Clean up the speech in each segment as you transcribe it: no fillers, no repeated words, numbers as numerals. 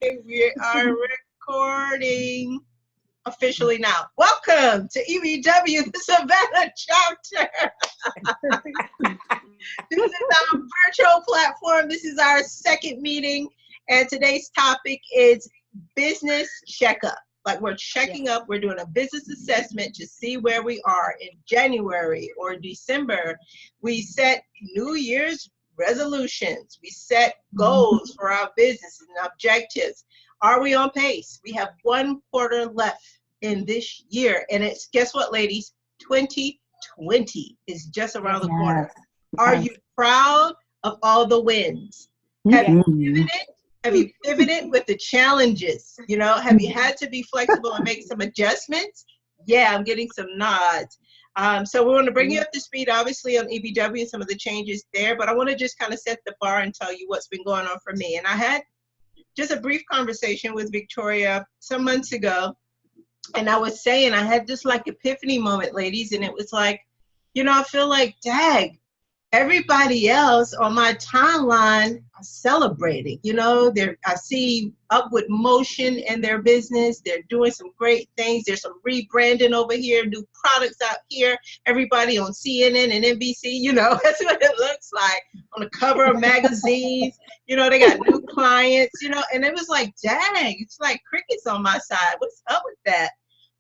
We are recording officially now. Welcome to EBW, the Savannah chapter. This is our virtual platform. This is our second meeting, and today's topic is business checkup. Like we're checking up, we're doing a business assessment to see where we are in January or December. We set New Year's resolutions. We set goals for our business and objectives. Are we on pace? We have 1 quarter left in this year. And it's, guess what, ladies? 2020 is just around the corner. Are you proud of all the wins? Have you pivoted? Have you pivoted with the challenges? You know, have you had to be flexible and make some adjustments? Yeah, I'm getting some nods. So we want to bring you up to speed, obviously, on EBW and some of the changes there, but I want to just kind of set the bar and tell you what's been going on for me. And I had just a brief conversation with Victoria some months ago, and I was saying I had this like epiphany moment, ladies, and it was like, you know, I feel like, dag, everybody else on my timeline are celebrating. You know, I see upward motion in their business. They're doing some great things. There's some rebranding over here, new products out here. Everybody on CNN and NBC, you know, that's what it looks like on the cover of magazines. You know, they got new clients, you know, and it was like, dang, it's like crickets on my side. What's up with that?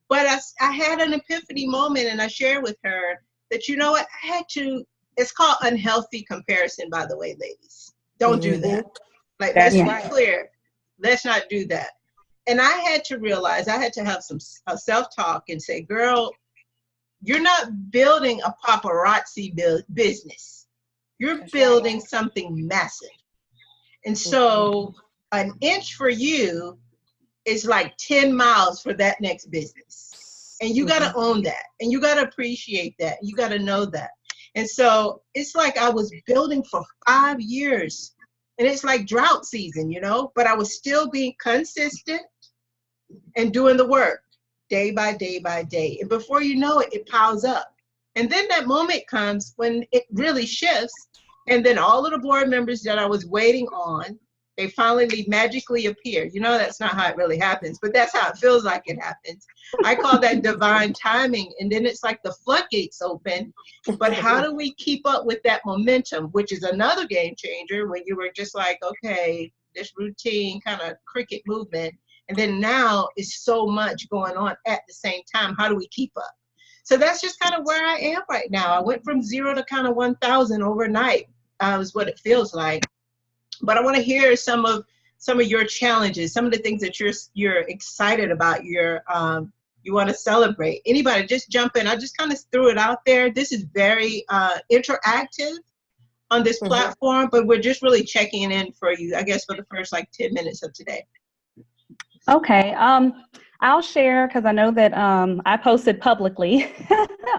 But I had an epiphany moment, and I shared with her that, you know what, I had to. It's called unhealthy comparison, by the way, ladies. Don't do that. Like, let's be clear. Let's not do that. And I had to realize, I had to have some self-talk and say, girl, you're not building a paparazzi business. You're building something massive. And so an inch for you is like 10 miles for that next business. And you got to own that. And you got to appreciate that. You got to know that. And so it's like I was building for 5 years, and it's like drought season, you know, but I was still being consistent and doing the work day by day by day. And before you know it, it piles up. And then that moment comes when it really shifts. And then all of the board members that I was waiting on, they finally magically appear. You know, that's not how it really happens, but that's how it feels like it happens. I call that divine timing. And then it's like the floodgates open. But how do we keep up with that momentum, which is another game changer when you were just like, okay, this routine kind of cricket movement. And then now is so much going on at the same time. How do we keep up? So that's just kind of where I am right now. I went from 0 to kind of 1,000 overnight, is what it feels like. But I want to hear some of your challenges, some of the things that you're excited about, you want to celebrate. Anybody, just jump in. I just kind of threw it out there. This is very interactive on this platform, but we're just really checking in for you, I guess, for the first like 10 minutes of today. Okay. I'll share because I know that I posted publicly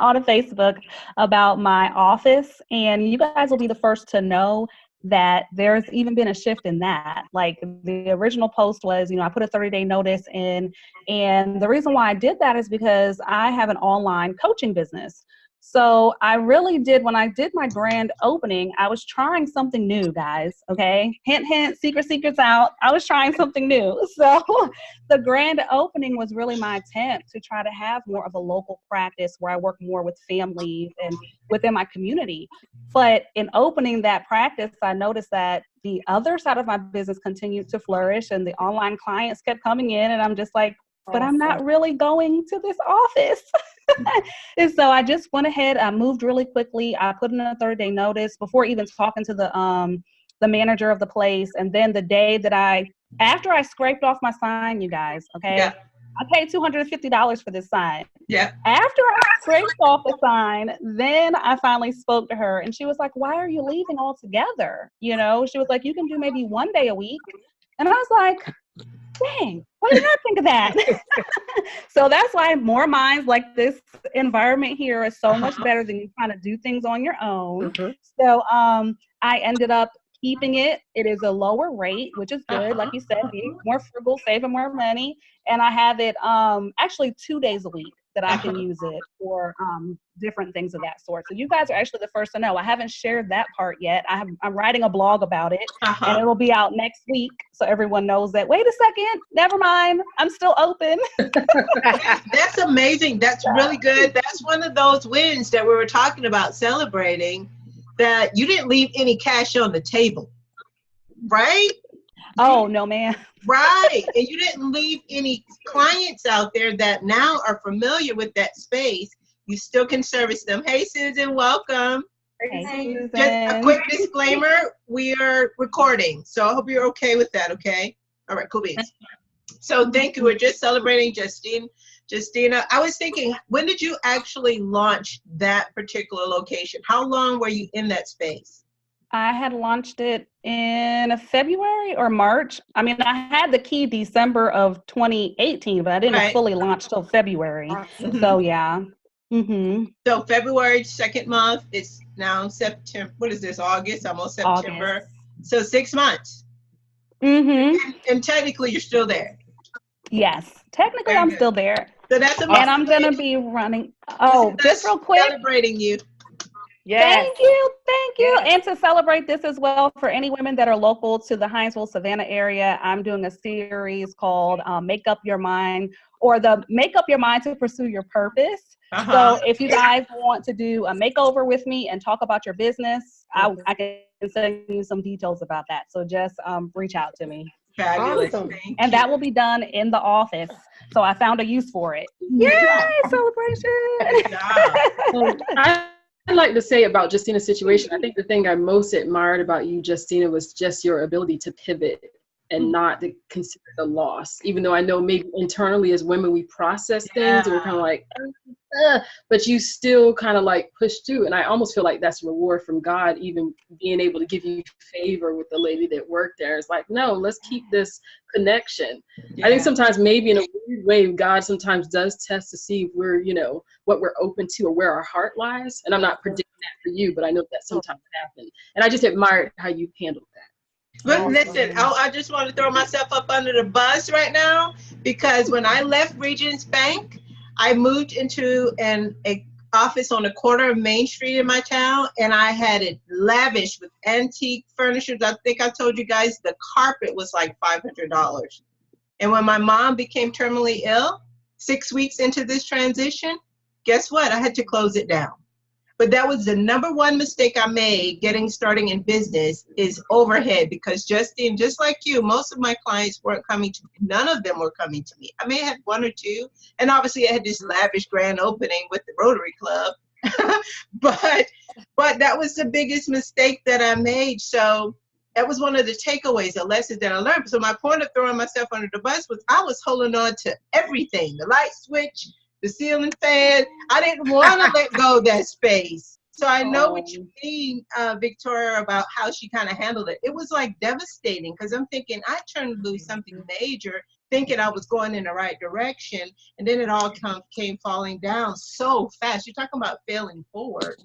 on Facebook about my office, and you guys will be the first to know that there's even been a shift in that. Like the original post was, you know, I put a 30-day notice in, and the reason why I did that is because I have an online coaching business. So I really did, when I did my grand opening, I was trying something new, guys, okay? Hint, hint, secret's out. I was trying something new. So the grand opening was really my attempt to try to have more of a local practice where I work more with families and within my community. But in opening that practice, I noticed that the other side of my business continued to flourish, and the online clients kept coming in, and I'm just like, but I'm not really going to this office. And so I just went ahead, I moved really quickly. I put in a 30-day notice before even talking to the manager of the place. And then the day that after I scraped off my sign, you guys, okay, yeah. I paid $250 for this sign. Yeah. After I scraped off the sign, then I finally spoke to her, and she was like, why are you leaving altogether? You know, she was like, you can do maybe 1 day a week. And I was like, dang, why didn't I think of that? So that's why more minds like this environment here is so much better than you trying to do things on your own. So I ended up keeping it. It is a lower rate, which is good. Like you said, being more frugal, saving more money. And I have it actually 2 days a week that I can use it for different things of that sort. So you guys are actually the first to know. I haven't shared that part yet. I'm writing a blog about it, and it'll be out next week, so everyone knows that. Wait a second, never mind, I'm still open. That's amazing. That's really good. That's one of those wins that we were talking about celebrating, that you didn't leave any cash on the table, right? Oh, no, man. Right. And you didn't leave any clients out there that now are familiar with that space. You still can service them. Hey, Susan, welcome. Hey, Susan. Just a quick disclaimer, we are recording, so I hope you're okay with that, okay? All right, cool beans. So thank you. We're just celebrating Justina. I was thinking, when did you actually launch that particular location? How long were you in that space? I had launched it in February or March. I mean, I had the key December of 2018, but I didn't fully launch till February. So yeah. So February, second month, it's now September. What is this, August? Almost September. August. So 6 months. And technically you're still there. Yes, technically I'm still there. So that's amazing. And I'm going to be running. Oh, just real quick. Celebrating you. Yes. Thank you. And to celebrate this as well, for any women that are local to the Hinesville, Savannah area, I'm doing a series called Make Up Your Mind, or the Make Up Your Mind to Pursue Your Purpose. So if you guys want to do a makeover with me and talk about your business, I can send you some details about that. So just reach out to me. Fabulous. Awesome. And that will be done in the office. So I found a use for it. Yay, celebration. I'd like to say about Justina's situation, I think the thing I most admired about you, Justina, was just your ability to pivot and not to consider the loss. Even though I know maybe internally as women, we process things and we're kind of like, but you still kind of like push through. And I almost feel like that's a reward from God, even being able to give you favor with the lady that worked there. It's like, no, let's keep this connection. I think sometimes maybe in a weird way, God sometimes does test to see if we're, you know, what we're open to or where our heart lies. And I'm not predicting that for you, but I know that sometimes happens. And I just admired how you handled that. But listen, I just want to throw myself up under the bus right now, because when I left Regions Bank, I moved into an office on the corner of Main Street in my town, and I had it lavish with antique furniture. I think I told you guys the carpet was like $500. And when my mom became terminally ill, 6 weeks into this transition, guess what? I had to close it down. But that was the number one mistake I made starting in business, is overhead. Because Justine, just like you, most of my clients weren't coming to me. None of them were coming to me. I may have had one or two. And obviously I had this lavish grand opening with the Rotary Club. but that was the biggest mistake that I made. So that was one of the takeaways, the lessons that I learned. So my point of throwing myself under the bus was I was holding on to everything, the light switch, the ceiling fan. I didn't want to let go of that space. So I know what you mean, Victoria, about how she kind of handled it. It was like devastating, because I'm thinking I turned loose something major, thinking I was going in the right direction, and then it all came falling down so fast. You're talking about failing forward.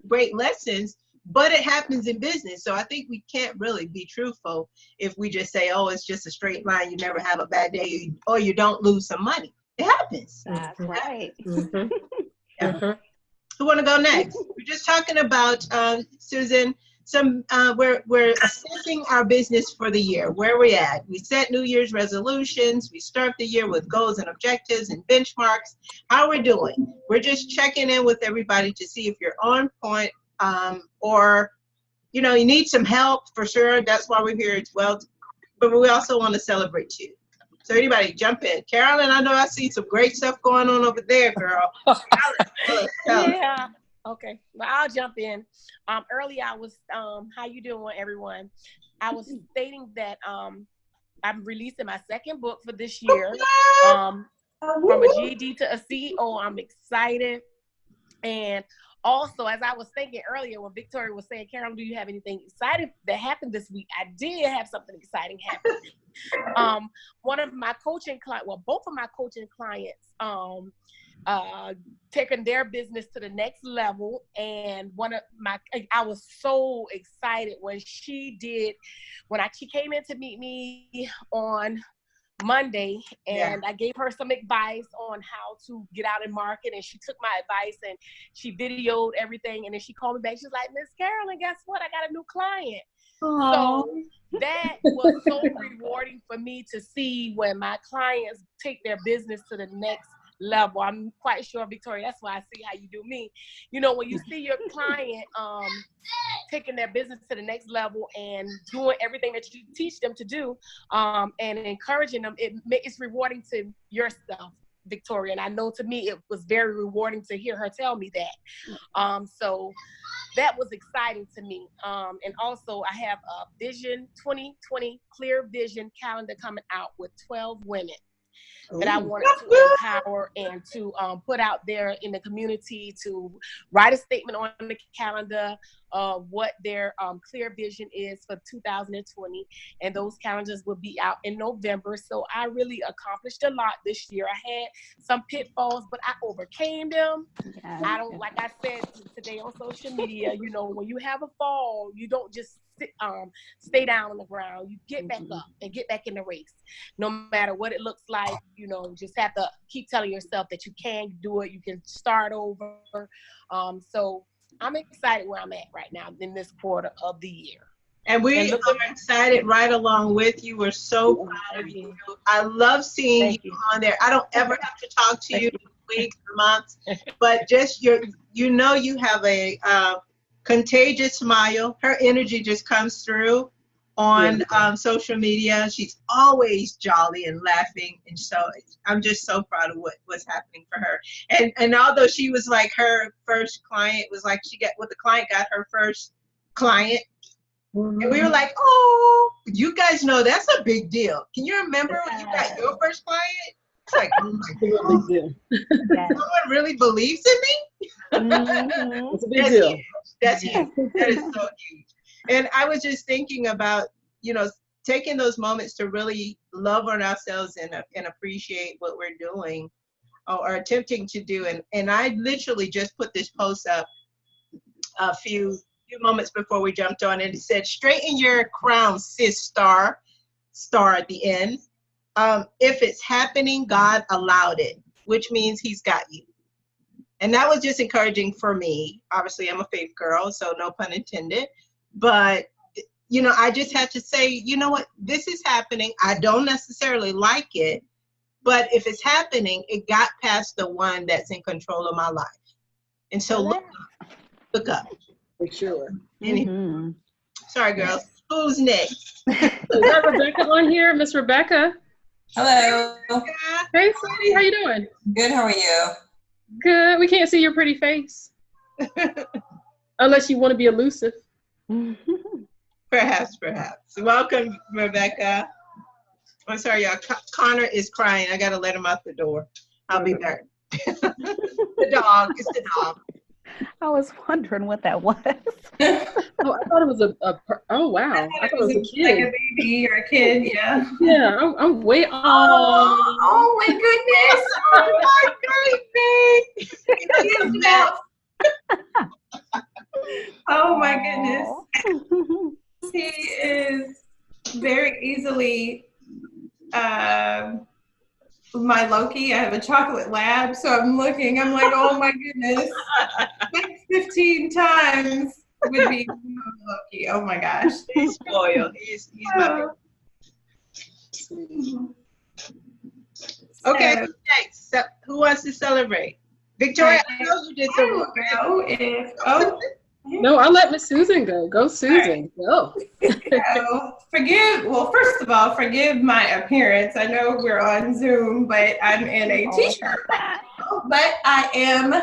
Great lessons, but it happens in business. So I think we can't really be truthful if we just say, oh, it's just a straight line, you never have a bad day, or you don't lose some money. It happens. That's right. Who want to go next? We're just talking about, Susan, we're assessing our business for the year. Where are we at? We set New Year's resolutions. We start the year with goals and objectives and benchmarks. How are we doing? We're just checking in with everybody to see if you're on point, or, you know, you need some help for sure. That's why we're here as well. But we also want to celebrate you. So anybody jump in. Carolyn, I know I see some great stuff going on over there, girl. Yeah. Okay. Well, I'll jump in. Earlier I was, how you doing, everyone? I was stating that I'm releasing my second book for this year. From a GED to a CEO. I'm excited. And also, as I was thinking earlier, when Victoria was saying, Carolyn, do you have anything exciting that happened this week? I did have something exciting happen. One of my coaching clients, well, both of my coaching clients, taking their business to the next level. And I was so excited when she came in to meet me on Monday, and I gave her some advice on how to get out and market, and she took my advice and she videoed everything, and then she called me back. She's like, Miss Carolyn, guess what? I got a new client. Aww. So that was so rewarding for me to see when my clients take their business to the next level. I'm quite sure, Victoria, that's why I see how you do me. You know, when you see your client taking their business to the next level and doing everything that you teach them to do, and encouraging them, it's rewarding to yourself, Victoria. And I know to me, it was very rewarding to hear her tell me that. So that was exciting to me. And also I have a Vision 2020 Clear Vision calendar coming out with 12 women that I wanted to empower and to put out there in the community, to write a statement on the calendar of what their clear vision is for 2020. And those calendars will be out in November. So I really accomplished a lot this year. I had some pitfalls, but I overcame them. Yeah. I don't, like I said today on social media, you know, when you have a fall, you don't just stay down on the ground. You get back up and get back in the race. No matter what it looks like, you know, just have to keep telling yourself that you can do it. You can start over. So I'm excited where I'm at right now in this quarter of the year. And we are excited right along with you. We're so proud of you. I love seeing you on there. I don't ever have to talk to you weeks or months, but just you know, you have a contagious smile. Her energy just comes through on social media. She's always jolly and laughing, and so I'm just so proud of what's happening for her. And although she was like, her first client was like, the client got her first client, and we were like, oh, you guys know that's a big deal. Can you remember when you got your first client? It's like, oh my God, someone really believes in me. It's a big deal. That's huge. That is so huge. And I was just thinking about, you know, taking those moments to really love on ourselves and appreciate what we're doing or attempting to do. And I literally just put this post up a few moments before we jumped on, and it said, straighten your crown, sis, star at the end. If it's happening, God allowed it, which means he's got you. And that was just encouraging for me. Obviously, I'm a faith girl, so no pun intended. But, you know, I just had to say, you know what, this is happening. I don't necessarily like it, but if it's happening, it got past the one that's in control of my life. And so look up. For sure. Anyway. Sorry, girls. Who's next? Is that Rebecca on here? Miss Rebecca? Hello. Hey, sweetie. How you doing? Good. How are you? Good. We can't see your pretty face. Unless you want to be elusive. Perhaps. Welcome, Rebecca. I'm sorry, y'all. Connor is crying. I got to let him out the door. I'll be back. The dog. It's the dog. I was wondering what that was. Oh, I thought it was oh, wow. I thought it was a kid. Like a baby or a kid, yeah. Yeah, I'm way on. Oh my goodness. Oh my goodness. Oh my goodness. He is very easily my Loki. I have a chocolate lab, so I'm looking. I'm like, oh my goodness. Like 15 times would be Loki. Oh my gosh. He's spoiled. He's my Okay, who's next? So, who wants to celebrate? Victoria, I know you did some. No, I'll let Miss Susan go. Go, Susan. Go. First of all, forgive my appearance. I know we're on Zoom, but I'm in a t-shirt. But I am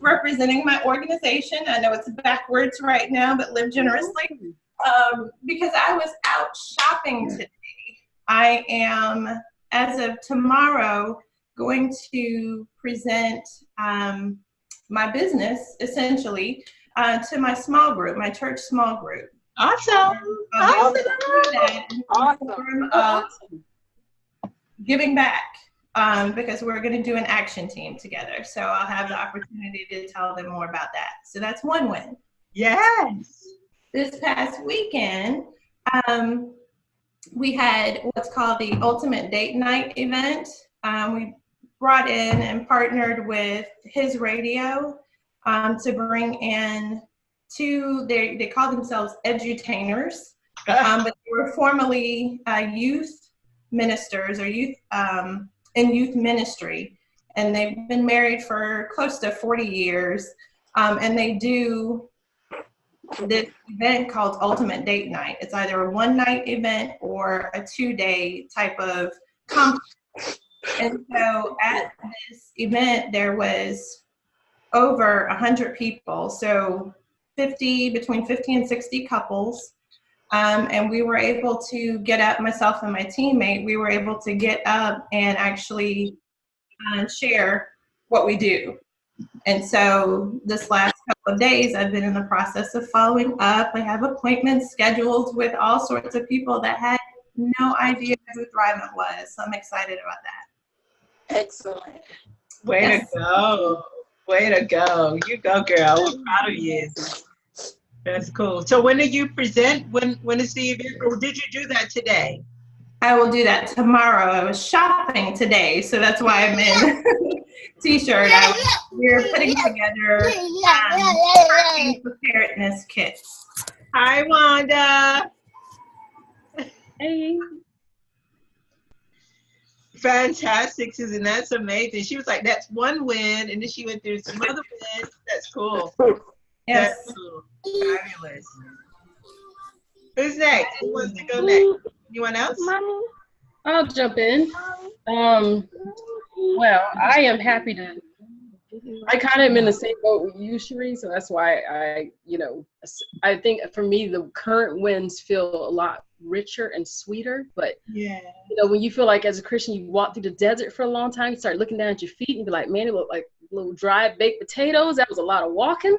representing my organization. I know it's backwards right now, but live generously. Because I was out shopping today. I am, as of tomorrow, going to present my business, essentially, to my small group, my church small group. Awesome. Awesome. Giving back, because we're going to do an action team together. So I'll have the opportunity to tell them more about that. So that's one win. Yes. This past weekend, we had what's called the Ultimate Date Night event. We brought in and partnered with his radio to bring in two, they call themselves edutainers, but they were formerly youth ministers or youth in youth ministry. And they've been married for close to 40 years. And they do this event called Ultimate Date Night. It's either a one-night event or a 2-day type of conference. And so at this event, there was over 100 people. So between 50 and 60 couples. And we were able to get up, myself and my teammate, we were able to get up and actually share what we do. And so this last couple of days, I've been in the process of following up. I have appointments scheduled with all sorts of people that had no idea who Thrivent was. So I'm excited about that. Excellent. Way to go. Way to go. You go, girl. We're proud of you. That's cool. So when do you present? When is the event? Or did you do that today? I will do that tomorrow. I was shopping today, so that's why I'm in t-shirt. We're putting together preparedness kits. Hi, Wanda. Hey. Fantastic, Susan. That's amazing. She was like, that's one win, and then she went through some other wins. That's cool. Yes. That's cool. Fabulous. Who's next? Who wants to go next? Anyone else? I'll jump in. Well, I am happy to. I kind of am in the same boat with you, Cherie, so that's why I think for me the current wins feel a lot richer and sweeter. But yeah, when you feel like as a Christian you walk through the desert for a long time, you start looking down at your feet and be like, man, it looked like little dry baked potatoes. That was a lot of walking.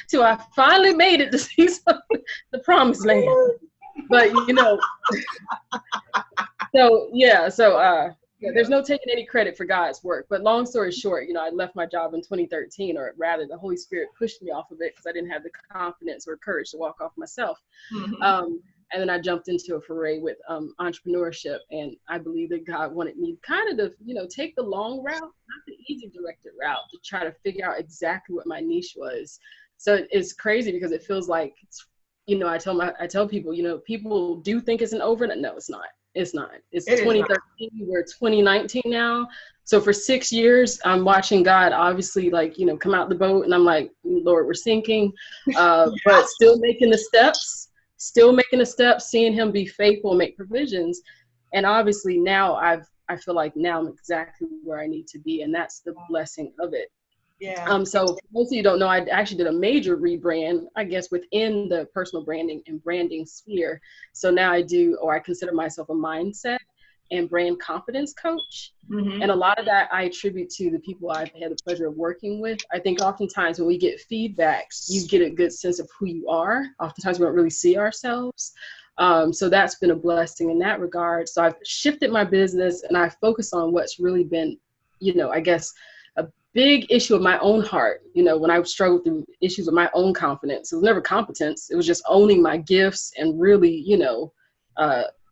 Till I finally made it to see the promised land. But there's no taking any credit for God's work. But long story short, I left my job in 2013, or rather the Holy Spirit pushed me off of it because I didn't have the confidence or courage to walk off myself. Mm-hmm. And then I jumped into a foray with entrepreneurship, and I believe that God wanted me kind of to, take the long route, not the easy directed route, to try to figure out exactly what my niche was. So it's crazy because it feels like, I tell people, people do think it's an overnight. No, it's not. It's not. It's 2013. We're 2019 now. So for 6 years, I'm watching God obviously come out the boat, and I'm like, Lord, we're sinking, but still making the steps, seeing him be faithful and make provisions. And obviously now I feel like now I'm exactly where I need to be. And that's the blessing of it. Yeah. So most of you don't know, I actually did a major rebrand, I guess, within the personal branding and branding sphere. So now I consider myself a mindset and brand confidence coach. Mm-hmm. And a lot of that I attribute to the people I've had the pleasure of working with. I think oftentimes when we get feedback, you get a good sense of who you are. Oftentimes we don't really see ourselves. So that's been a blessing in that regard. So I've shifted my business and I focus on what's really been, I guess, a big issue of my own heart. When I struggled through issues of my own confidence, it was never competence. It was just owning my gifts and really,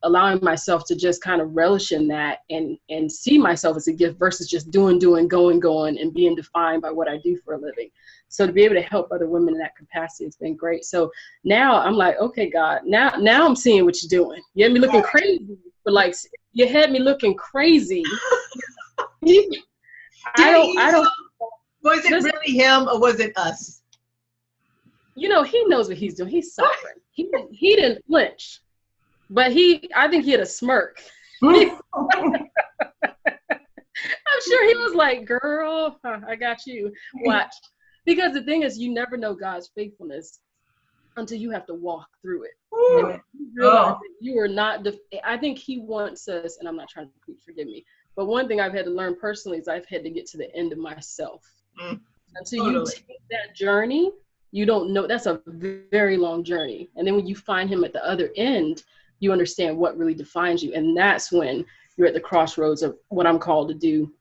allowing myself to just kind of relish in that and see myself as a gift versus just doing, going, and being defined by what I do for a living. So to be able to help other women in that capacity has been great. So now I'm like, okay, God, now I'm seeing what you're doing. You had me looking crazy, but you had me looking crazy. I don't. Was it really him or was it us? He knows what he's doing. He's sovereign. He didn't flinch, but I think he had a smirk. I'm sure he was like, girl, I got you. Watch. Because the thing is, you never know God's faithfulness until you have to walk through it. And you realize that you are not, I think he wants us, and I'm not trying to preach, forgive me, but one thing I've had to learn personally is I've had to get to the end of myself. Until you take that journey, you don't know, that's a very long journey. And then when you find him at the other end, you understand what really defines you. And that's when you're at the crossroads of what I'm called to do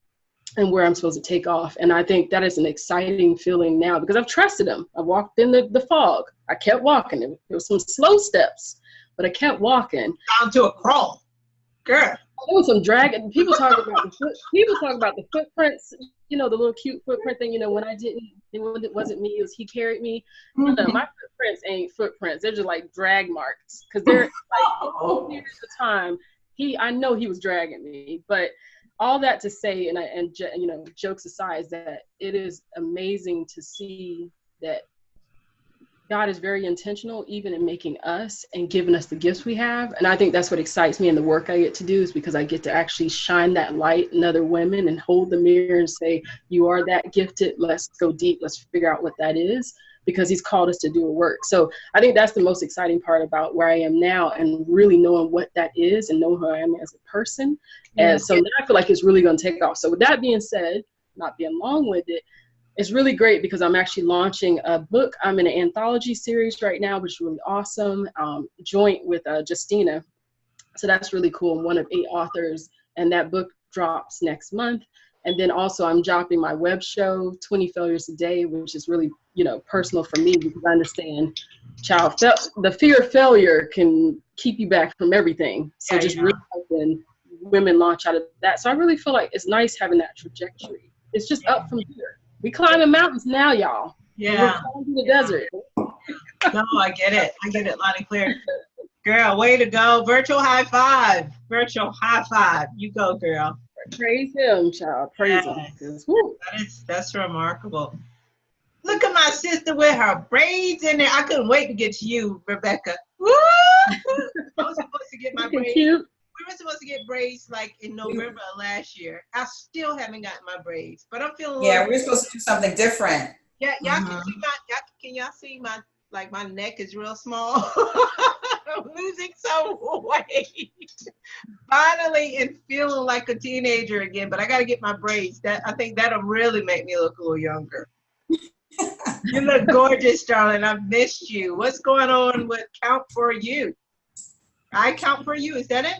and where I'm supposed to take off. And I think that is an exciting feeling now because I've trusted him. I walked in the fog. I kept walking. There were some slow steps, but I kept walking. Down to a crawl. Girl. There was some dragging. People talk about the footprints, the little cute footprint thing, when I didn't, it wasn't me, it was he carried me. No, my footprints ain't footprints. They're just like drag marks. Because they're like, at the time, I know he was dragging me. But all that to say, and jokes aside, is that it is amazing to see that God is very intentional even in making us and giving us the gifts we have. And I think that's what excites me in the work I get to do, is because I get to actually shine that light in other women and hold the mirror and say, you are that gifted. Let's go deep. Let's figure out what that is, because he's called us to do a work. So I think that's the most exciting part about where I am now, and really knowing what that is and knowing who I am as a person. And so now I feel like it's really going to take off. So with that being said, not being long-winded, it's really great because I'm actually launching a book. I'm in an anthology series right now, which is really awesome, joint with Justina. So that's really cool. I'm one of 8 authors, and that book drops next month. And then also I'm dropping my web show, 20 Failures a Day, which is really, personal for me, because I understand the fear of failure can keep you back from everything. So really helping women launch out of that. So I really feel like it's nice having that trajectory. It's just up from here. We climbing mountains now, y'all. Yeah. We're climbing the desert. No, I get it loud and clear. Girl, way to go. Virtual high five. Virtual high five. You go, girl. Praise him, child. Praise him. That's remarkable. Look at my sister with her braids in there. I couldn't wait to get to you, Rebecca. Woo! I was supposed to get my braids. Cute. We were supposed to get braids like in November of last year. I still haven't gotten my braids, but I'm feeling. Yeah, we're supposed to do something different. Yeah, y'all can see can y'all see my neck is real small. I'm losing some weight. Finally, and feeling like a teenager again, but I got to get my braids. I think that'll really make me look a little younger. You look gorgeous, darling. I've missed you. What's going on with Count for You? I Count for You, is that it?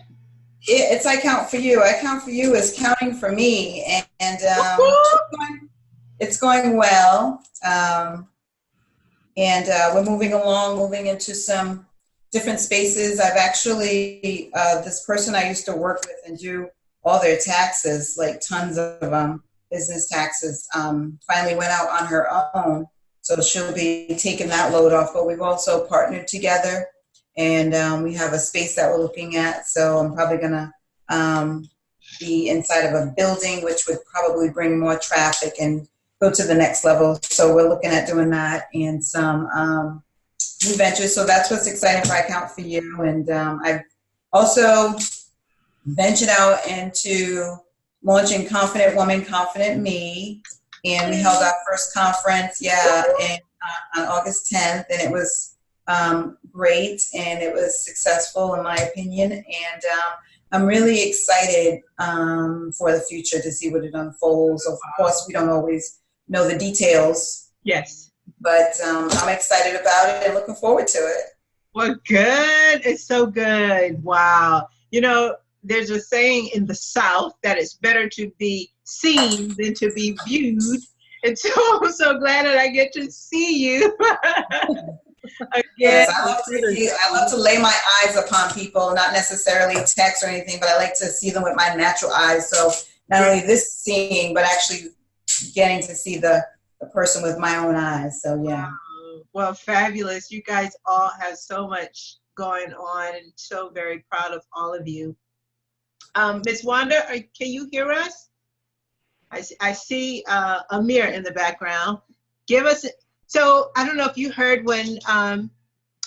It's I Count for You. I Count for You is counting for me, and it's going well. And we're moving along, moving into some different spaces. I've actually, this person I used to work with and do all their taxes, like tons of business taxes, finally went out on her own. So she'll be taking that load off. But we've also partnered together, and we have a space that we're looking at. So I'm probably going to be inside of a building, which would probably bring more traffic and go to the next level. So we're looking at doing that and some new ventures. So that's what's exciting for I Count for You. And I've also ventured out into launching Confident Woman, Confident Me. And we held our first conference, on August 10th. And it was great, and it was successful in my opinion. And I'm really excited for the future to see what it unfolds. Of course, we don't always know the details. Yes. But I'm excited about it and looking forward to it. Well, good. It's so good. Wow. There's a saying in the South that it's better to be seen than to be viewed. And so I'm so glad that I get to see you. Again. Yes, I love to lay my eyes upon people, not necessarily text or anything, but I like to see them with my natural eyes. So not only this seeing, but actually getting to see the person with my own eyes. So yeah. Well, fabulous. You guys all have so much going on, and so very proud of all of you. Ms. Wanda, can you hear us? I see Amir in the background. So I don't know if you heard when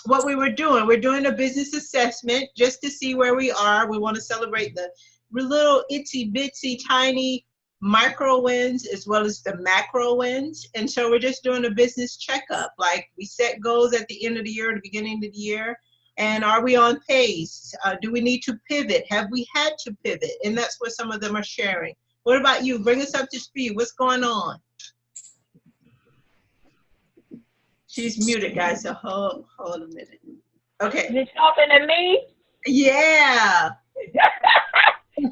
what we were doing. We're doing a business assessment just to see where we are. We want to celebrate the little itsy bitsy tiny micro wins as well as the macro wins. And so we're just doing a business checkup. Like, we set goals at the end of the year, the beginning of the year. And are we on pace? Do we need to pivot? Have we had to pivot? And that's what some of them are sharing. What about you? Bring us up to speed. What's going on? She's muted, guys, so hold a minute. Okay. You talking to me? Yeah.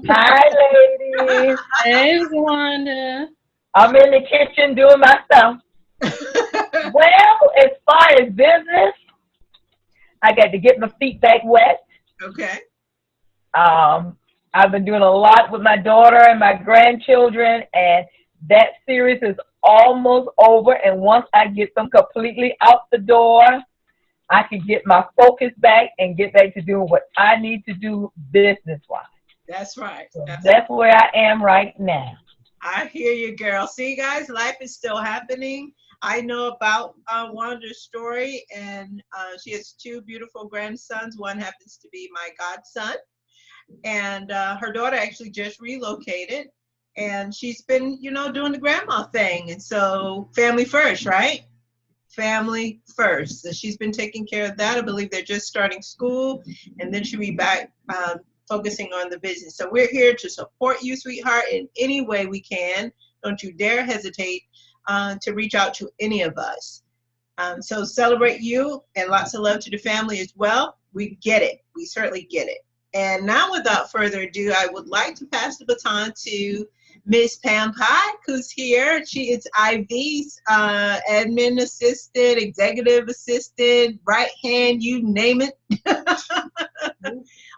Hi, ladies. Hey, Wanda. I'm in the kitchen doing my stuff. Well, as far as business, I got to get my feet back wet. Okay. I've been doing a lot with my daughter and my grandchildren, and that series is almost over. And once I get them completely out the door, I can get my focus back and get back to doing what I need to do business-wise. That's right. So that's where I am right now. I hear you, girl. See, guys, life is still happening. I know about Wanda's story, and she has 2 beautiful grandsons. One happens to be my godson, and her daughter actually just relocated, and she's been, you know, doing the grandma thing. And so family first, right? Family first. So she's been taking care of that. I believe they're just starting school, and then she'll be back focusing on the business. So we're here to support you, sweetheart, in any way we can. Don't you dare hesitate to reach out to any of us. So celebrate you, and lots of love to the family as well. We get it. We certainly get it. And now, without further ado, I would like to pass the baton to Miss Pam Pike, who's here. She is IV's admin assistant, executive assistant, right hand, you name it.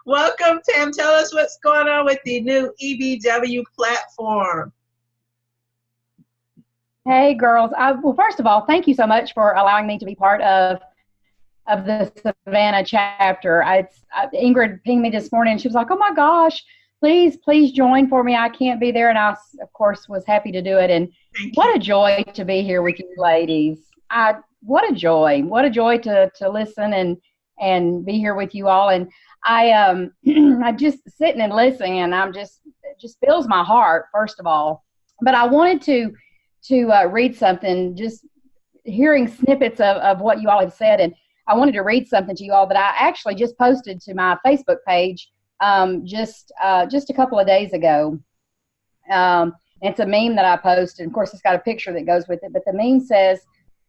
Welcome, Pam. Tell us what's going on with the new EBW platform. Hey, girls. Well, first of all, thank you so much for allowing me to be part of the Savannah chapter. Ingrid pinged me this morning. She was like, oh, my gosh, please join for me. I can't be there. And I, of course, was happy to do it. And what a joy to be here with you ladies. What a joy. What a joy to listen and be here with you all. And I just sitting and listening, and it just fills my heart, first of all. But I wanted to read something, just hearing snippets of what you all have said. And I wanted to read something to you all that I actually just posted to my Facebook page just a couple of days ago. It's a meme that I posted. Of course, it's got a picture that goes with it. But the meme says,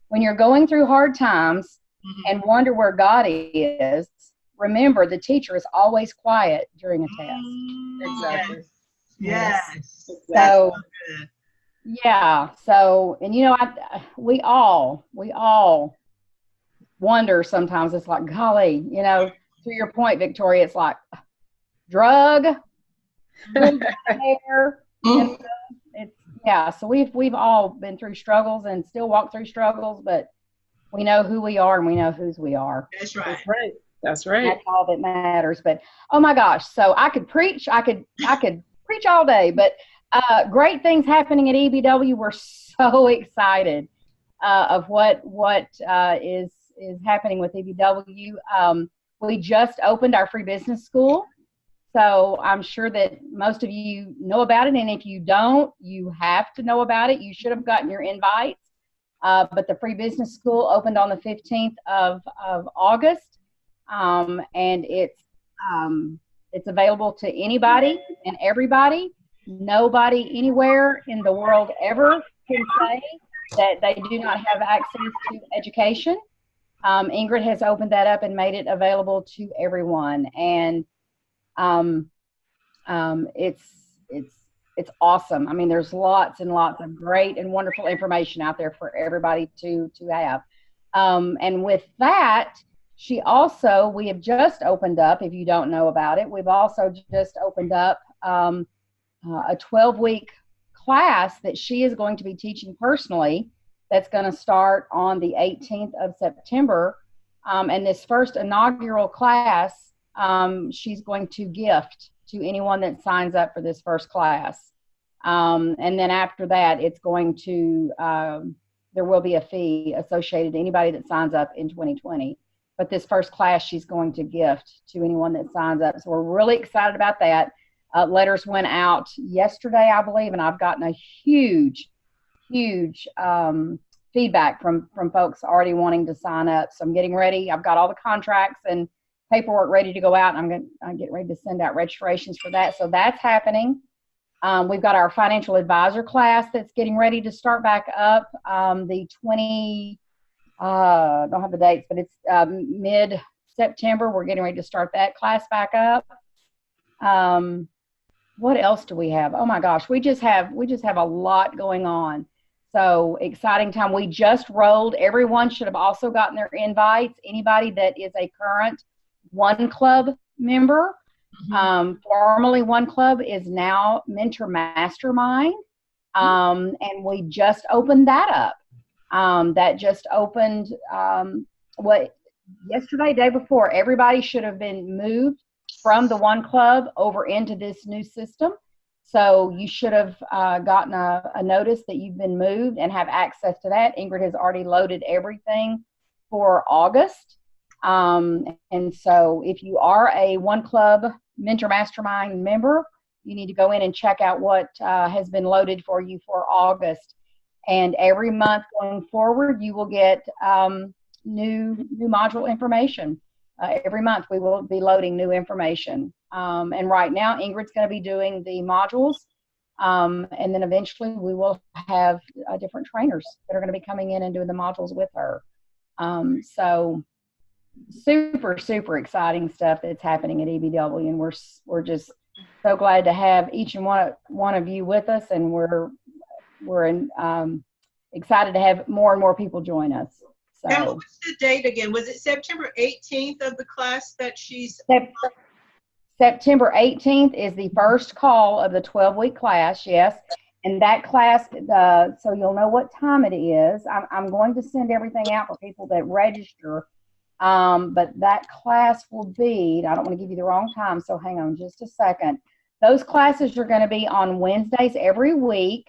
when you're going through hard times and wonder where God is, remember the teacher is always quiet during a test. Exactly. Yes. So, yeah. So, and you know, we all wonder sometimes. It's like, golly, you know, to your point, Victoria, it's like drug, hair. So we've all been through struggles and still walk through struggles, but we know who we are and we know whose we are. That's right. That's right. That's all that matters. But oh my gosh, so I could preach preach all day, but great things happening at EBW. We're so excited of what is happening with EBW. We just opened our free business school, so I'm sure that most of you know about it, and if you don't, you have to know about it. You should have gotten your invites. But the free business school opened on the 15th of August, and it's available to anybody and everybody. Nobody anywhere in the world ever can say that they do not have access to education. Ingrid has opened that up and made it available to everyone, and it's awesome. I mean, there's lots and lots of great and wonderful information out there for everybody to have. And with that, we have just opened up, if you don't know about it, we've also just opened up a 12-week class that she is going to be teaching personally, that's going to start on the 18th of September. And this first inaugural class, she's going to gift to anyone that signs up for this first class. And then after that, it's going to, there will be a fee associated to anybody that signs up in 2020. But this first class, she's going to gift to anyone that signs up. So we're really excited about that. Letters went out yesterday, I believe, and I've gotten a huge feedback from folks already wanting to sign up. So I'm getting ready. I've got all the contracts and paperwork ready to go out, and I'm getting ready to send out registrations for that. So that's happening. We've got our financial advisor class that's getting ready to start back up. The 20, don't have the dates, but it's mid-September. We're getting ready to start that class back up. What else do we have? Oh my gosh, we just have a lot going on. So exciting time. We just rolled. Everyone should have also gotten their invites. Anybody that is a current One Club member, formerly One Club, is now Mentor Mastermind. And we just opened that up. That just opened yesterday, day before. Everybody should have been moved from the One Club over into this new system. So you should have gotten a notice that you've been moved and have access to that. Ingrid has already loaded everything for August. And so if you are a One Club Mentor Mastermind member, you need to go in and check out what has been loaded for you for August. And every month going forward, you will get new module information. Every month we will be loading new information. And right now, Ingrid's going to be doing the modules. And then eventually we will have different trainers that are going to be coming in and doing the modules with her. So super, super exciting stuff that's happening at EBW. And we're just so glad to have each and one of you with us. And we're excited to have more and more people join us. So, and what was the date again? Was it September 18th of the class that she's... September 18th is the first call of the 12-week class, yes. And that class, so you'll know what time it is. I'm going to send everything out for people that register. But that class will be, I don't want to give you the wrong time, so hang on just a second. Those classes are going to be on Wednesdays every week.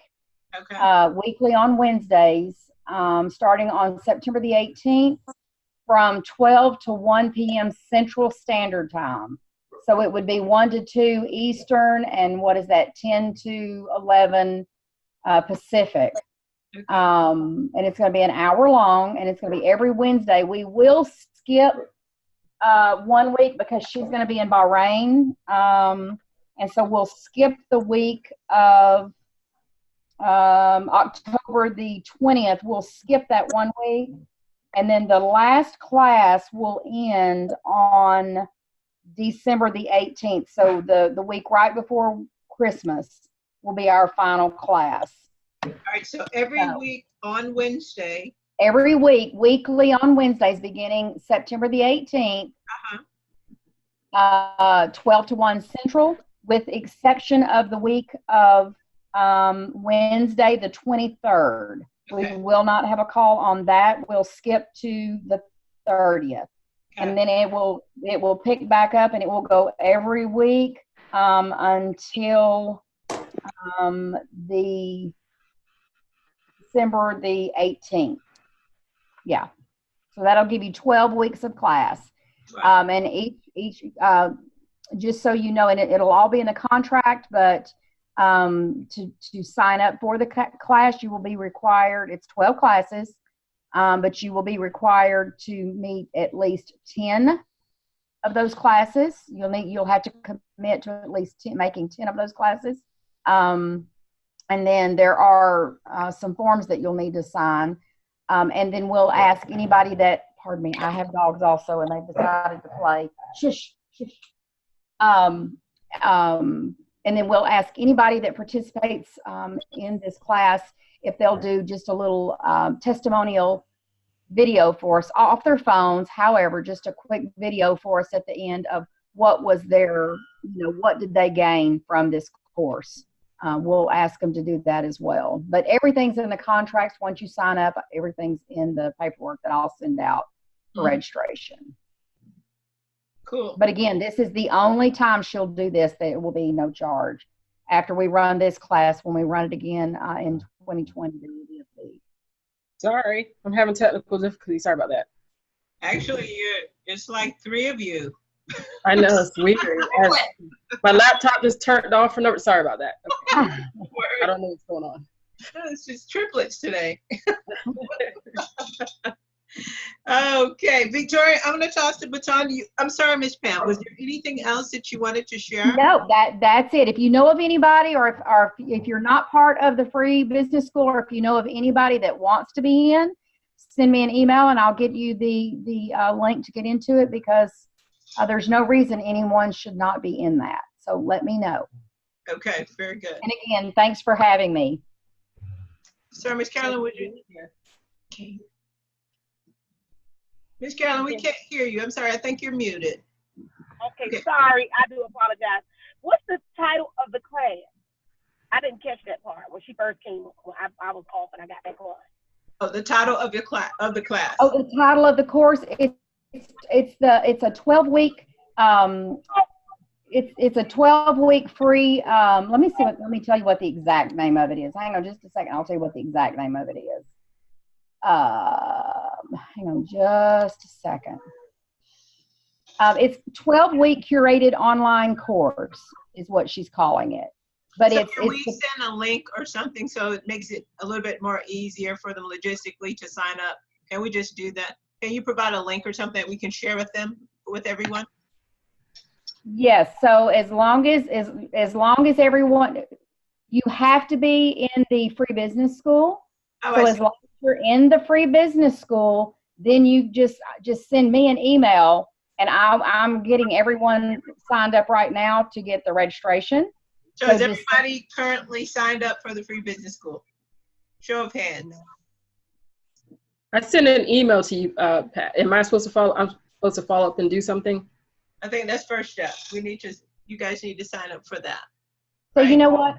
Okay. Weekly on Wednesdays, starting on September the 18th from 12 to 1 p.m. Central Standard Time. So it would be 1 to 2 Eastern, and what is that, 10 to 11 Pacific. Okay. And it's going to be an hour long, and it's going to be every Wednesday. We will skip 1 week because she's going to be in Bahrain. And so we'll skip the week of October the 20th. We'll skip that 1 week. And then the last class will end on December the 18th. So the week right before Christmas will be our final class. All right, so every week on Wednesday. Every week, weekly on Wednesdays, beginning September the 18th, 12 to 1 Central, with exception of the week of Wednesday the 23rd. Okay. We will not have a call on that. We'll skip to the 30th. Okay. And then it will pick back up, and it will go every week until the December the 18th. Yeah. So that'll give you 12 weeks of class. Right. And each just so you know, and it'll all be in the contract, but to sign up for the class, you will be required, it's 12 classes, but you will be required to meet at least 10 of those classes. You'll have to commit to at least making 10 of those classes. And then there are some forms that you'll need to sign. And then we'll ask anybody that, pardon me, I have dogs also, and they've decided to play. Shush, shush. And then we'll ask anybody that participates in this class if they'll do just a little testimonial video for us off their phones. However, just a quick video for us at the end of what was their, what did they gain from this course. We'll ask them to do that as well. But everything's in the contracts. Once you sign up, everything's in the paperwork that I'll send out for registration. Cool. But again, this is the only time she'll do this. There will be no charge. After we run this class, when we run it again in 2020, there will be a fee. Sorry, I'm having technical difficulties. Sorry about that. Actually, it's like 3 of you. I know, it's weird. My laptop just turned off for no. Sorry about that. Okay. I don't know what's going on. It's just triplets today. Okay, Victoria, I'm going to toss the baton to you. I'm sorry, Ms. Pam. Was there anything else that you wanted to share? No, that's it. If you know of anybody, or if you're not part of the free business school, or if you know of anybody that wants to be in, send me an email and I'll get you the link to get into it, because there's no reason anyone should not be in that. So let me know. Okay, very good. And again, thanks for having me. So, Miss Carolyn, would you? Miss Carolyn, we can't hear you. I'm sorry. I think you're muted. Okay, sorry. I do apologize. What's the title of the class? I didn't catch that part when she first came. I was off and I got back on. Oh, the title of your class the class. Oh, the title of the course. It's a 12-week. It's a 12-week free. Let me tell you what the exact name of it is. Hang on just a second. I'll tell you what the exact name of it is. Hang on just a second. It's 12-week curated online course is what she's calling it. But so can we send a link or something so it makes it a little bit more easier for them logistically to sign up? Can we just do that? Can you provide a link or something that we can share with them, with everyone? Yes. So as long as everyone, you have to be in the free business school. Oh, so as long as you're in the free business school, then you just send me an email, and I'm getting everyone signed up right now to get the registration. So is everybody currently signed up for the free business school? Show of hands. I sent an email to you, Pat. Am I supposed to follow? I'm supposed to follow up and do something? I think that's first step. You guys need to sign up for that. So right? You know what,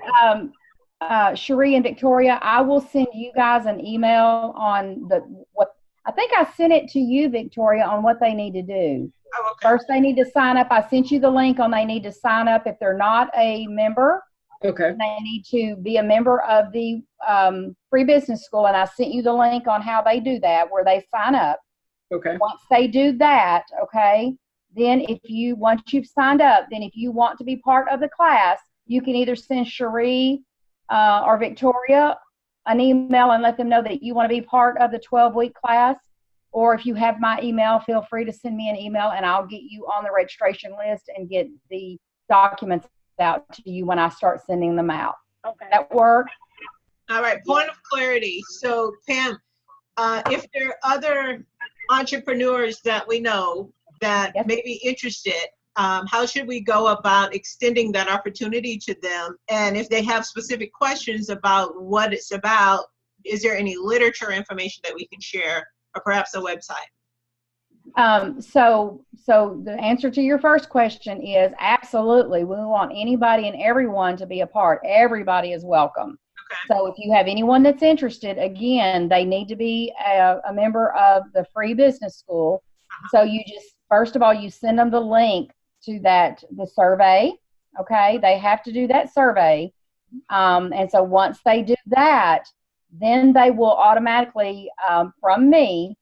Cherie and Victoria, I will send you guys an email on I think I sent it to you, Victoria, on what they need to do. Oh, okay. First, they need to sign up. I sent you the link on they need to sign up if they're not a member. Okay. They need to be a member of the free business school, and I sent you the link on how they do that, where they sign up. Okay. Once they do that, okay, then once you've signed up, then if you want to be part of the class, you can either send Cherie or Victoria an email and let them know that you want to be part of the 12-week class. Or if you have my email, feel free to send me an email and I'll get you on the registration list and get the documents out to you when I start sending them out. Okay. That work? All right. Point of clarity. So, Pam, if there are other entrepreneurs that we know that may be interested, how should we go about extending that opportunity to them? And if they have specific questions about what it's about, is there any literature information that we can share, or perhaps a website? So the answer to your first question is absolutely. We want anybody and everyone to be a part. Everybody is welcome. Okay. So if you have anyone that's interested, again, they need to be a member of the free business school. So you just, first of all, you send them the link to the survey. Okay. They have to do that survey. And so once they do that, then they will automatically, from me,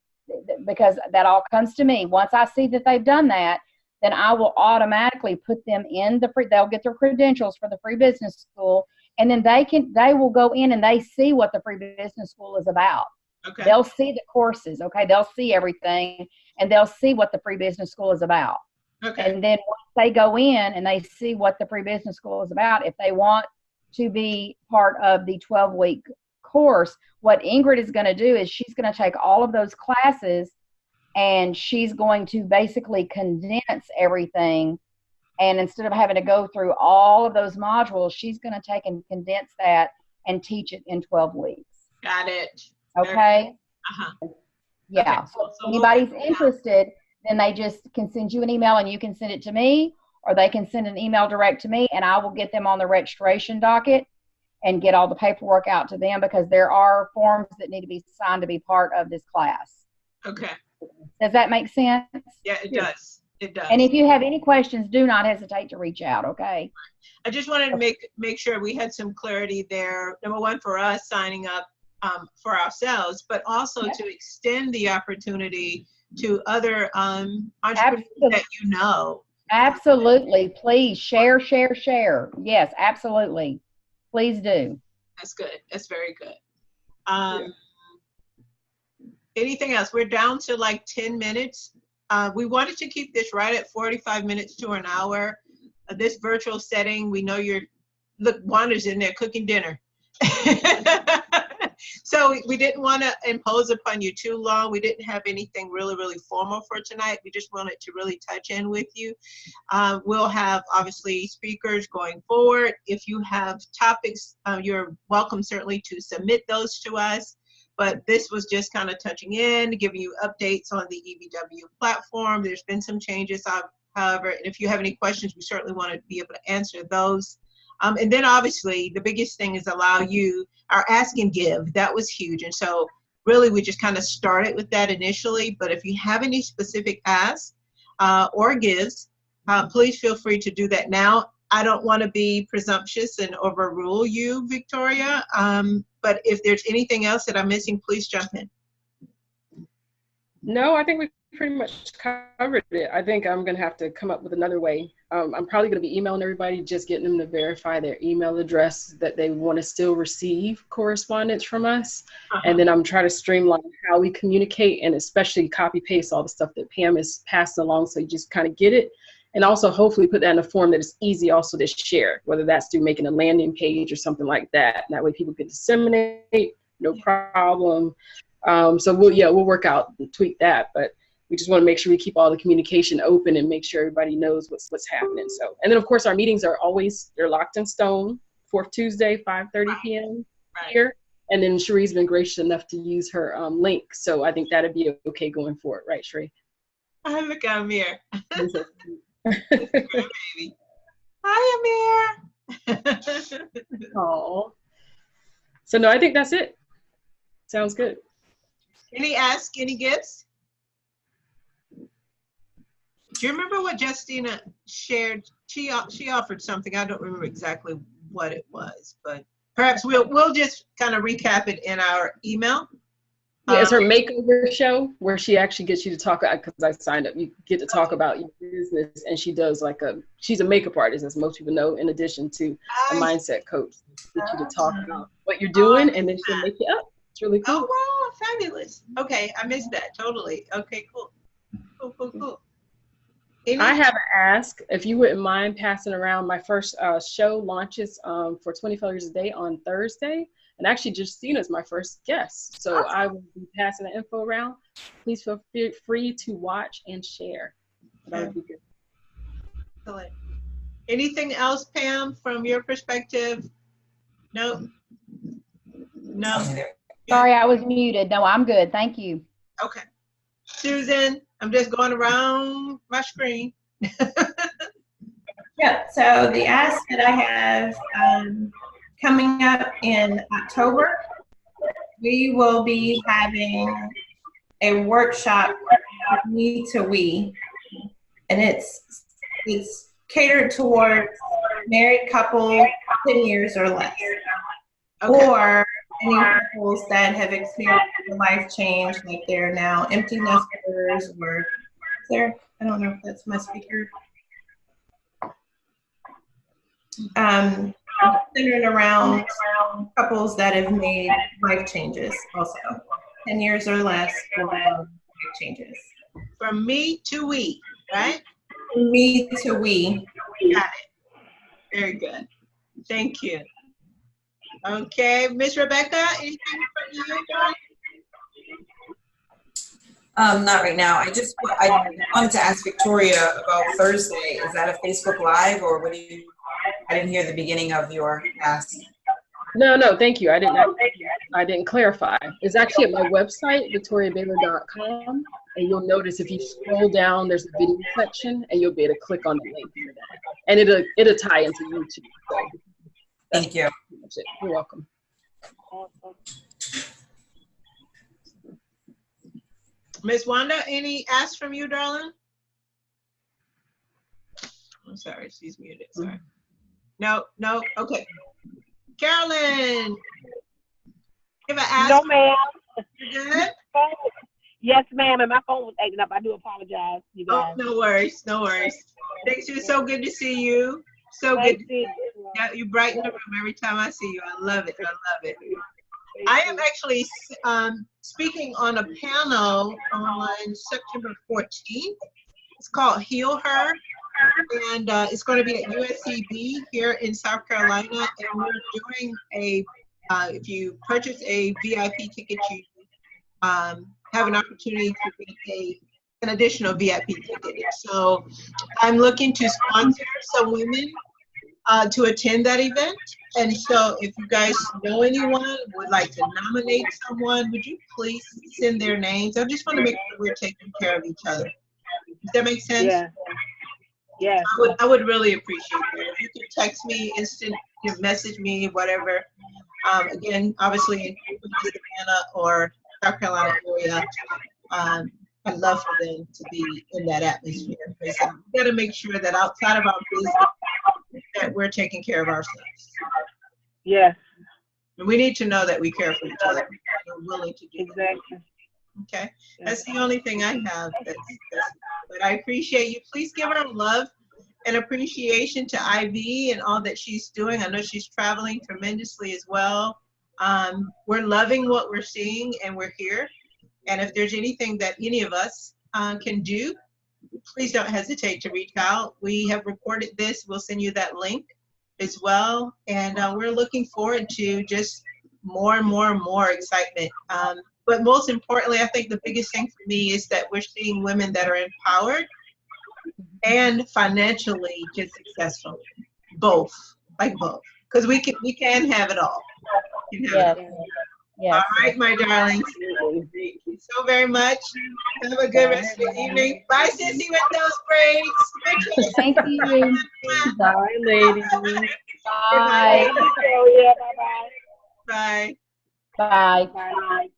because that all comes to me. Once I see that they've done that, then I will automatically put them in they'll get their credentials for the free business school, and then they will go in and they see what the free business school is about. Okay. They'll see the courses, okay? They'll see everything, and they'll see what the free business school is about. Okay. And then once they go in and they see what the free business school is about, if they want to be part of the 12-week course, what Ingrid is going to do is she's going to take all of those classes and she's going to basically condense everything. And instead of having to go through all of those modules, she's going to take and condense that and teach it in 12 weeks. Got it. Okay? Uh-huh. Yeah. Okay. So if anybody's interested, then they just can send you an email and you can send it to me, or they can send an email direct to me and I will get them on the registration docket and get all the paperwork out to them, because there are forms that need to be signed to be part of this class. Okay. Does that make sense? Yeah, it does. It does. And if you have any questions, do not hesitate to reach out, okay? I just wanted to make sure we had some clarity there. Number one, for us signing up for ourselves, but also to extend the opportunity to other entrepreneurs that you know. Absolutely. Please share. Yes, absolutely. Please do. That's good. That's very good. Anything else? We're down to like 10 minutes. We wanted to keep this right at 45 minutes to an hour. This virtual setting, we know look, Wanda's in there cooking dinner. So we didn't want to impose upon you too long. We didn't have anything really formal for tonight. We just wanted to really touch in with you. We'll have, obviously, speakers going forward. If you have topics, you're welcome certainly to submit those to us. But this was just kind of touching in, giving you updates on the EBW platform. There's been some changes, however, and if you have any questions, we certainly want to be able to answer those. And then obviously the biggest thing is allow you, our ask and give, that was huge. And so really we just kind of started with that initially, but if you have any specific asks or gives, please feel free to do that now. I don't want to be presumptuous and overrule you, Victoria, but if there's anything else that I'm missing, please jump in. No, I think we pretty much covered it. I think I'm going to have to come up with another way. I'm probably going to be emailing everybody, just getting them to verify their email address that they want to still receive correspondence from us. And then I'm trying to streamline how we communicate, and especially copy paste all the stuff that Pam has passed along, so you just kind of get it. And also hopefully put that in a form that is easy also to share, whether that's through making a landing page or something like that. And that way people can disseminate, no problem. So we'll work out and tweak that, but we just want to make sure we keep all the communication open and make sure everybody knows what's happening. So, and then of course our meetings are always, they're locked in stone, 4th Tuesday, 5:30 p.m. here. And then Cherie's been gracious enough to use her link. So I think that'd be okay going forward. Right, Cherie? Oh, look at Amir. Baby. Hi, Amir. Oh. So no, I think that's it. Sounds good. Any ask, any gifts? Do you remember what Justina shared? She offered something. I don't remember exactly what it was, but perhaps we'll just kind of recap it in our email. Yeah, it's her makeover show where she actually gets you to talk, because I signed up, you get to talk about your business, and she does she's a makeup artist, as most people know, in addition to a mindset coach. Get you to talk about what you're doing, and then she'll make you up. It's really cool. Oh, wow, fabulous. Okay, I missed that totally. Okay, cool. Cool. I have an ask, if you wouldn't mind passing around. My first show launches for 24 Hours a Day on Thursday. And actually, Justina's my first guest. So I will be passing the info around. Please feel free to watch and share. That would be good. Excellent. Anything else, Pam, from your perspective? No? Sorry, I was muted. No, I'm good. Thank you. Okay. Susan, I'm just going around my screen. Yeah, so the ask that I have coming up in October, we will be having a workshop, Me to We, and it's catered towards married couple 10 years or less, or any couples that have experienced a life change, like they're now empty nesters, or I don't know if that's my speaker. Centered around couples that have made life changes also, 10 years or less for life changes. From me to we, right? Me to we. Got it. Very good. Thank you. Okay, Miss Rebecca, anything from you, darling? Not right now. I wanted to ask Victoria about Thursday. Is that a Facebook Live, or what do you? I didn't hear the beginning of your ask. No, thank you. I didn't clarify. It's actually at my website, victoriabaylor.com, and you'll notice if you scroll down, there's a video section, and you'll be able to click on the link for that, and it'll tie into YouTube. So thank you. You're welcome. Miss Wanda, any asks from you, darling? I'm sorry, she's muted. Sorry. No. Okay. Carolyn, give an ask. No, ma'am. You good? Yes, ma'am. And my phone was acting up. I do apologize, you guys. Oh, no worries. Thanks. It's so good to see you. So good. Yeah, you brighten the room every time I see you. I love it. I am actually speaking on a panel on September 14th. It's called Heal Her, and it's going to be at USCB here in South Carolina, and we're doing a if you purchase a VIP ticket, you have an opportunity to get an additional VIP ticket. So I'm looking to sponsor some women to attend that event. And so if you guys know anyone, would like to nominate someone, would you please send their names? I just want to make sure we're taking care of each other. Does that make sense? Yeah. Yeah. I would really appreciate that. If you could text me, message me, whatever. Again, obviously in Savannah or South Carolina area, I'd love for them to be in that atmosphere. Because we got to make sure that outside of our business, that we're taking care of ourselves. Yes. And we need to know that we care for each other. We're willing to do exactly. that. Okay, that's the only thing I have. But I appreciate you. Please give her love and appreciation to Ivy and all that she's doing. I know she's traveling tremendously as well. We're loving what we're seeing, and we're here. And if there's anything that any of us can do, please don't hesitate to reach out. We have recorded this. We'll send you that link as well. And we're looking forward to just more and more and more excitement. But most importantly, I think the biggest thing for me is that we're seeing women that are empowered and financially just successful. Both, like both. Because we can have it all. Yes. Yes. All right, my darlings. Thank you so very much. Have a good rest of the evening. Bye, Sissy, with those braids. Thank you. Bye, ladies. Bye. Yeah, bye-bye. Bye. Bye. Bye.